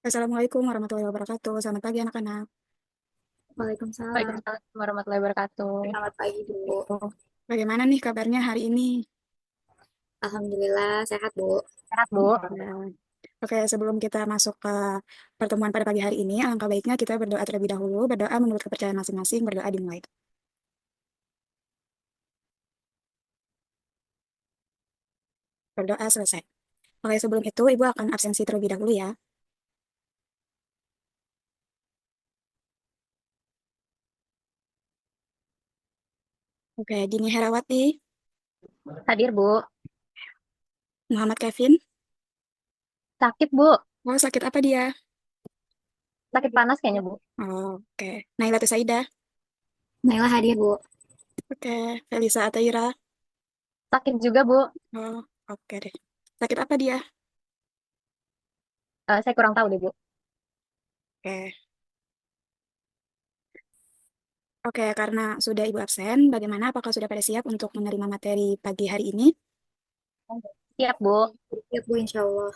Assalamualaikum warahmatullahi wabarakatuh. Selamat pagi anak-anak. Waalaikumsalam. Waalaikumsalam warahmatullahi wabarakatuh. Selamat pagi, Bu. Bagaimana nih kabarnya hari ini? Alhamdulillah sehat, Bu. Sehat, Bu. Nah, Oke, sebelum kita masuk ke pertemuan pada pagi hari ini, alangkah baiknya kita berdoa terlebih dahulu. Berdoa menurut kepercayaan masing-masing, berdoa dimulai. Berdoa selesai. Oke, sebelum itu Ibu akan absensi terlebih dahulu ya. Oke, Dini Herawati, Hadir, Bu. Muhammad Kevin. Sakit, Bu. Oh, sakit apa dia? Sakit panas kayaknya, Bu. Oh, oke. Naila Tusaida. Naila hadir, Bu. Oke, Felisa Ataira. Sakit juga, Bu. Oh, oke deh. Sakit apa dia? Saya kurang tahu deh, Bu. Oke. Oke, karena sudah Ibu absen, bagaimana? Apakah sudah pada siap untuk menerima materi pagi hari ini? Siap, Bu. Ya, Bu, insya Allah.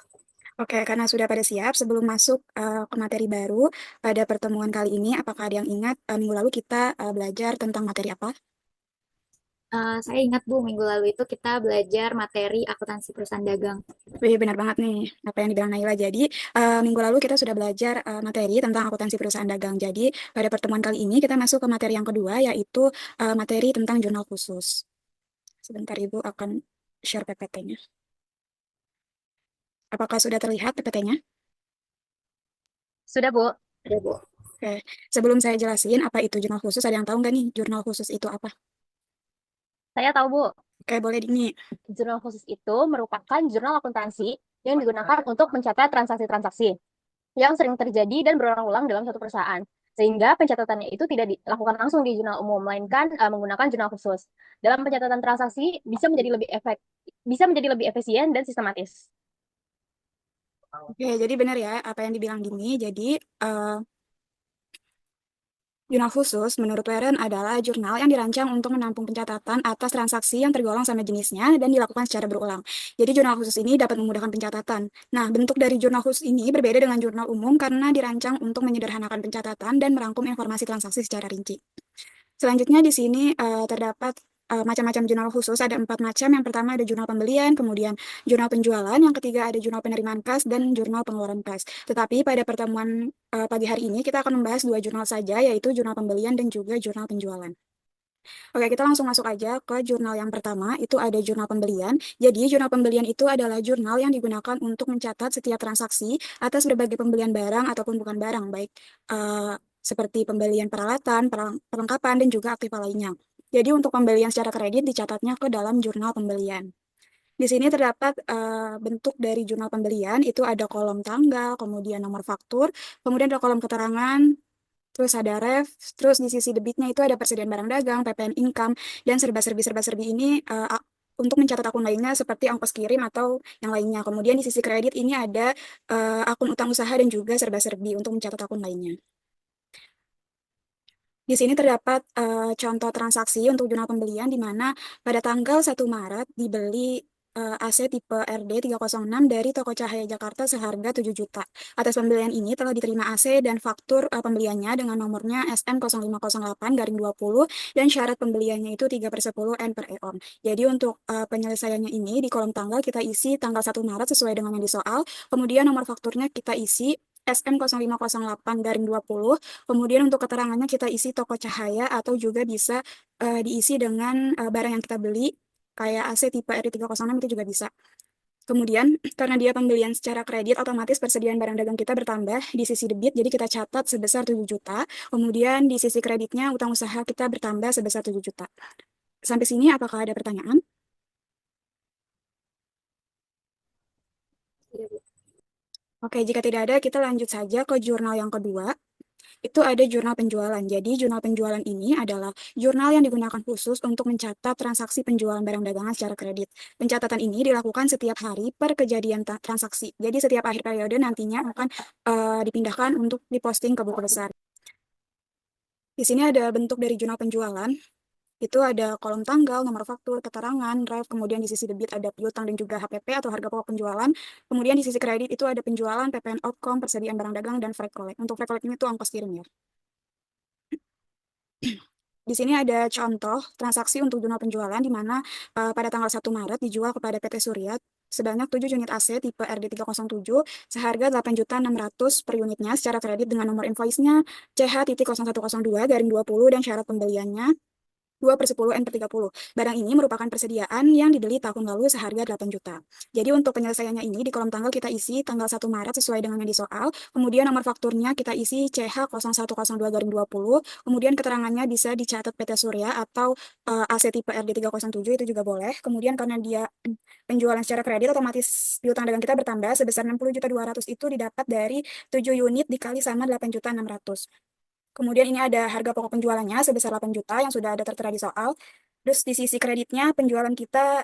Oke, karena sudah pada siap, sebelum masuk ke materi baru pada pertemuan kali ini, apakah ada yang ingat minggu lalu kita belajar tentang materi apa? Saya ingat, Bu, minggu lalu itu kita belajar materi akuntansi perusahaan dagang. Wih, benar banget nih apa yang dibilang Naila. Jadi, minggu lalu kita sudah belajar materi tentang akuntansi perusahaan dagang. Jadi, pada pertemuan kali ini kita masuk ke materi yang kedua, yaitu materi tentang jurnal khusus. Sebentar, Ibu akan share PPT-nya. Apakah sudah terlihat PPT-nya? Sudah, Bu. Ada, Bu. Oke, sebelum saya jelasin apa itu jurnal khusus, ada yang tahu nggak nih jurnal khusus itu apa? Saya tahu, Bu. Oke, boleh Dini. Jurnal khusus itu merupakan jurnal akuntansi yang digunakan untuk mencatat transaksi-transaksi yang sering terjadi dan berulang-ulang dalam satu perusahaan. Sehingga pencatatannya itu tidak dilakukan langsung di jurnal umum, melainkan menggunakan jurnal khusus. Dalam pencatatan transaksi bisa menjadi lebih efisien dan sistematis. Oke, jadi benar ya apa yang dibilang Dini. Jadi, eh, jurnal khusus menurut Weren adalah jurnal yang dirancang untuk menampung pencatatan atas transaksi yang tergolong sama jenisnya dan dilakukan secara berulang. Jadi jurnal khusus ini dapat memudahkan pencatatan. Nah, bentuk dari jurnal khusus ini berbeda dengan jurnal umum karena dirancang untuk menyederhanakan pencatatan dan merangkum informasi transaksi secara rinci. Selanjutnya di sini terdapat macam-macam jurnal khusus, ada 4 macam. Yang pertama ada jurnal pembelian, kemudian jurnal penjualan, yang ketiga ada jurnal penerimaan kas, dan jurnal pengeluaran kas. Tetapi pada pertemuan pagi hari ini kita akan membahas 2 jurnal saja, yaitu jurnal pembelian dan juga jurnal penjualan. Oke, kita langsung masuk aja ke jurnal yang pertama, itu ada jurnal pembelian. Jadi, jurnal pembelian itu adalah jurnal yang digunakan untuk mencatat setiap transaksi atas berbagai pembelian barang ataupun bukan barang, baik eh, seperti pembelian peralatan, perlengkapan, dan juga aktiva lainnya. Jadi, untuk pembelian secara kredit dicatatnya ke dalam jurnal pembelian. Di sini terdapat bentuk dari jurnal pembelian, itu ada kolom tanggal, kemudian nomor faktur, kemudian ada kolom keterangan, terus ada ref, terus di sisi debitnya itu ada persediaan barang dagang, PPN income, dan serba-serbi ini untuk mencatat akun lainnya seperti ongkos kirim atau yang lainnya. Kemudian di sisi kredit ini ada akun utang usaha dan juga serba-serbi untuk mencatat akun lainnya. Di sini terdapat contoh transaksi untuk jurnal pembelian di mana pada tanggal 1 Maret dibeli AC tipe RD 306 dari toko Cahaya Jakarta seharga 7 juta. Atas pembelian ini telah diterima AC dan faktur pembeliannya dengan nomornya SN0508-20 dan syarat pembeliannya itu 3/10 N per EON. Jadi untuk penyelesaiannya ini di kolom tanggal kita isi tanggal 1 Maret sesuai dengan yang di soal, kemudian nomor fakturnya kita isi SN0508-20. Kemudian untuk keterangannya kita isi toko cahaya atau juga bisa diisi dengan barang yang kita beli kayak AC tipe RD306 itu juga bisa. Kemudian karena dia pembelian secara kredit otomatis persediaan barang dagang kita bertambah di sisi debit jadi kita catat sebesar 7 juta. Kemudian di sisi kreditnya utang usaha kita bertambah sebesar 7 juta. Sampai sini apakah ada pertanyaan? Iya, Bu. Oke, jika tidak ada kita lanjut saja ke jurnal yang kedua. Itu ada jurnal penjualan. Jadi, jurnal penjualan ini adalah jurnal yang digunakan khusus untuk mencatat transaksi penjualan barang dagangan secara kredit. Pencatatan ini dilakukan setiap hari per kejadian transaksi. Jadi, setiap akhir periode nantinya akan dipindahkan untuk diposting ke buku besar. Di sini ada bentuk dari jurnal penjualan. itu ada kolom tanggal, nomor faktur, keterangan, ref, kemudian di sisi debit ada piutang dan juga HPP atau harga pokok penjualan. Kemudian di sisi kredit itu ada penjualan, PPN outcome, persediaan barang dagang, dan freight collect. Untuk freight collect ini tuh ongkos kirim ya. Di sini ada contoh transaksi untuk jurnal penjualan di mana pada tanggal 1 Maret dijual kepada PT Surya sebanyak 7 unit AC tipe RD307 seharga 8.600.000 per unitnya secara kredit dengan nomor invoice-nya CH.0102-20 dan syarat pembeliannya 2/10 N/30. Barang ini merupakan persediaan yang dibeli tahun lalu seharga 8 juta. Jadi untuk penyelesaiannya ini di kolom tanggal kita isi tanggal 1 Maret sesuai dengan yang di soal, kemudian nomor fakturnya kita isi CH0102-20, kemudian keterangannya bisa dicatat PT Surya atau AC tipe RD307 itu juga boleh. Kemudian karena dia penjualan secara kredit otomatis piutang dagang kita bertambah sebesar 60.200 itu didapat dari 7 unit dikali sama 8.600. Kemudian ini ada harga pokok penjualannya sebesar 8 juta yang sudah ada tertera di soal. Terus di sisi kreditnya penjualan kita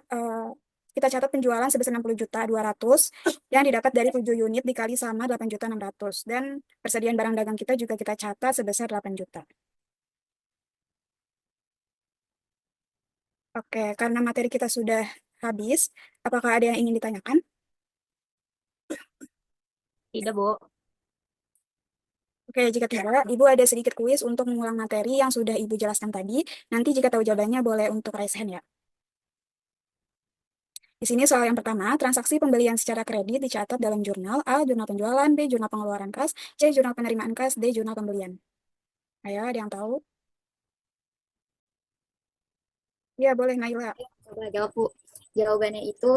catat penjualan sebesar 60.200 yang didapat dari 7 unit dikali sama 8.600 dan persediaan barang dagang kita juga kita catat sebesar 8 juta. Oke, karena materi kita sudah habis, apakah ada yang ingin ditanyakan? Tidak, Bu. Oke, jika tidak, Ibu ada sedikit kuis untuk mengulang materi yang sudah Ibu jelaskan tadi. Nanti jika tahu jawabannya boleh untuk raise hand ya. Di sini soal yang pertama, transaksi pembelian secara kredit dicatat dalam jurnal A, jurnal penjualan, B, jurnal pengeluaran kas, C, jurnal penerimaan kas, D, jurnal pembelian. Ayo, ada yang tahu? Ya, boleh Naila. Coba jawab, Bu. Jawabannya itu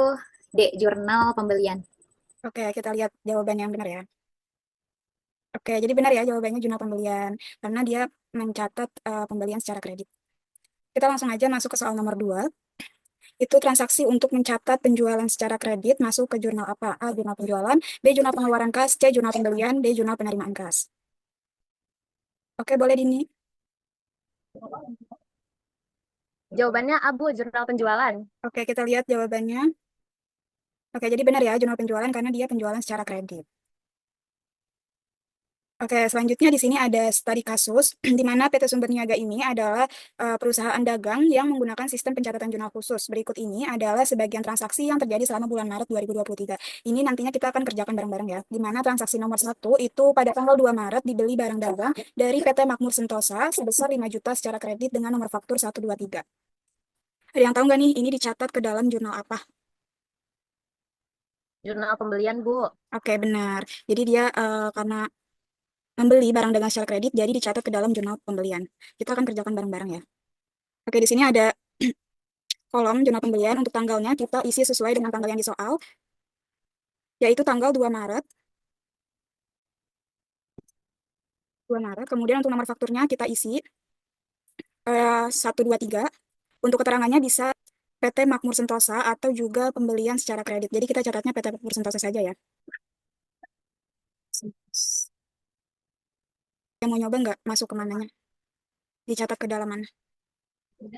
D, jurnal pembelian. Oke, kita lihat jawaban yang benar ya. Oke, jadi benar ya jawabannya jurnal pembelian, karena dia mencatat pembelian secara kredit. Kita langsung aja masuk ke soal nomor 2. Itu transaksi untuk mencatat penjualan secara kredit masuk ke jurnal apa? A, jurnal penjualan, B, jurnal pengeluaran kas, C, jurnal pembelian, D, jurnal penerimaan kas. Oke, boleh Dini. Jawabannya Abu, jurnal penjualan. Oke, kita lihat jawabannya. Oke, jadi benar ya jurnal penjualan karena dia penjualan secara kredit. Oke, selanjutnya di sini ada studi kasus di mana PT Sumber Niaga ini adalah perusahaan dagang yang menggunakan sistem pencatatan jurnal khusus. Berikut ini adalah sebagian transaksi yang terjadi selama bulan Maret 2023. Ini nantinya kita akan kerjakan bareng-bareng ya. Di mana transaksi nomor 1 itu pada tanggal 2 Maret dibeli barang dagang dari PT Makmur Sentosa sebesar 5 juta secara kredit dengan nomor faktur 123. Ada yang tahu nggak nih ini dicatat ke dalam jurnal apa? Jurnal pembelian, Bu. Oke, benar. Jadi dia karena membeli barang dagang secara kredit, jadi dicatat ke dalam jurnal pembelian. Kita akan kerjakan bareng-bareng ya. Oke, di sini ada kolom jurnal pembelian. Untuk tanggalnya kita isi sesuai dengan tanggal yang di soal, yaitu tanggal 2 Maret. 2 Maret. Kemudian untuk nomor fakturnya kita isi 123. Untuk keterangannya bisa PT Makmur Sentosa atau juga pembelian secara kredit. Jadi kita catatnya PT Makmur Sentosa saja ya. Yang mau nyoba nggak masuk ke mananya? Dicatat ke dalam mana?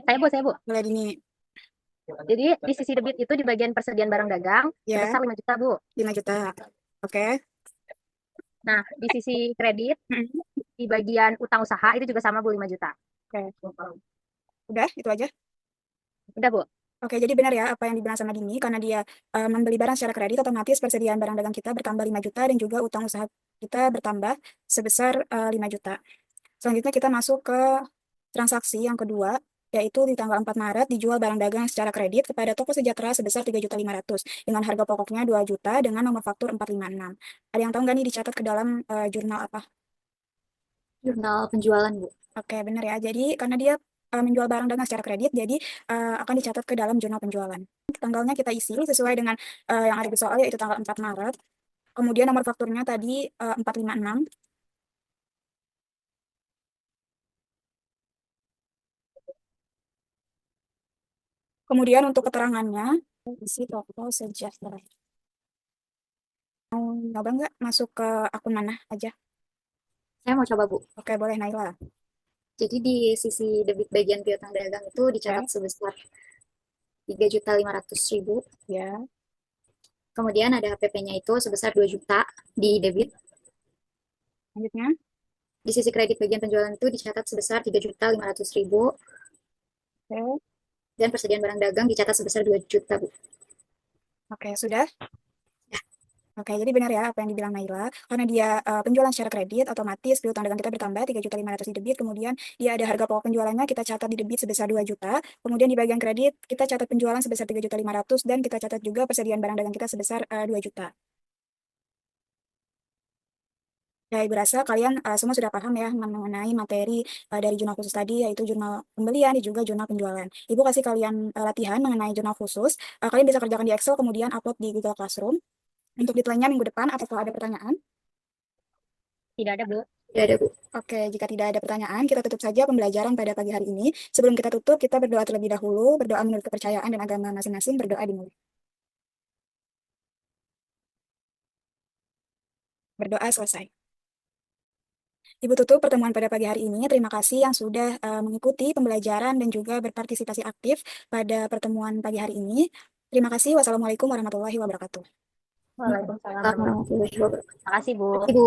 Saya, Bu. Boleh Dini. Jadi di sisi debit itu di bagian persediaan barang dagang Ya, sebesar 5 juta, Bu. 5 juta. Oke. Nah, di sisi kredit Mm, di bagian utang usaha itu juga sama, Bu, 5 juta. Oke. Udah, itu aja. Udah, Bu. Oke, jadi benar ya apa yang dibilang sama Dini, karena dia membeli barang secara kredit, otomatis persediaan barang dagang kita bertambah 5 juta dan juga utang usaha kita bertambah sebesar 5 juta. Selanjutnya kita masuk ke transaksi yang kedua, yaitu di tanggal 4 Maret dijual barang dagang secara kredit kepada toko sejahtera sebesar 3.500.000 dengan harga pokoknya 2 juta dengan nomor faktur 456. Ada yang tahu nggak nih dicatat ke dalam jurnal apa? Jurnal penjualan, Bu. Oke, benar ya. Jadi karena dia menjual barang dagang secara kredit, jadi akan dicatat ke dalam jurnal penjualan. Tanggalnya kita isi sesuai dengan yang ada di soal, yaitu tanggal 4 Maret. Kemudian nomor fakturnya tadi 456. Kemudian untuk keterangannya, isi toko sejahtera. Mau nyoba nggak masuk ke akun mana aja? Saya mau coba, Bu. Oke, boleh Naila. Jadi di sisi debit bagian piutang dagang itu Ya, dicatat sebesar 3.500.000. ya. Kemudian ada HPP-nya itu sebesar 2 juta di debit. Selanjutnya, Di sisi kredit bagian penjualan itu dicatat sebesar 3.500.000. Oke, Dan persediaan barang dagang dicatat sebesar 2 juta, Bu. oke, sudah. Ya. Oke, jadi benar ya apa yang dibilang Naila. Karena dia penjualan secara kredit, otomatis piutang dagang kita bertambah 3.500.000 di debit. Kemudian dia ada harga pokok penjualannya, kita catat di debit sebesar 2 juta. Kemudian di bagian kredit, kita catat penjualan sebesar 3.500.000 dan kita catat juga persediaan barang dagang kita sebesar 2 juta. Ya, Ibu rasa kalian semua sudah paham ya mengenai materi dari jurnal khusus tadi, yaitu jurnal pembelian dan juga jurnal penjualan. Ibu kasih kalian latihan mengenai jurnal khusus. Kalian bisa kerjakan di Excel, kemudian upload di Google Classroom. Untuk deadline-nya minggu depan, apakah ada pertanyaan? Tidak ada, Bu. Tidak ada, Bu. Oke, jika tidak ada pertanyaan, kita tutup saja pembelajaran pada pagi hari ini. Sebelum kita tutup, kita berdoa terlebih dahulu, berdoa menurut kepercayaan dan agama masing-masing, berdoa dimulai. Berdoa selesai. Ibu tutup pertemuan pada pagi hari ini. Terima kasih yang sudah mengikuti pembelajaran dan juga berpartisipasi aktif pada pertemuan pagi hari ini. Terima kasih. Wassalamualaikum warahmatullahi wabarakatuh. Waalaikumsalam. Warahmatullahi wabarakatuh. Terima kasih, Bu. Ibu.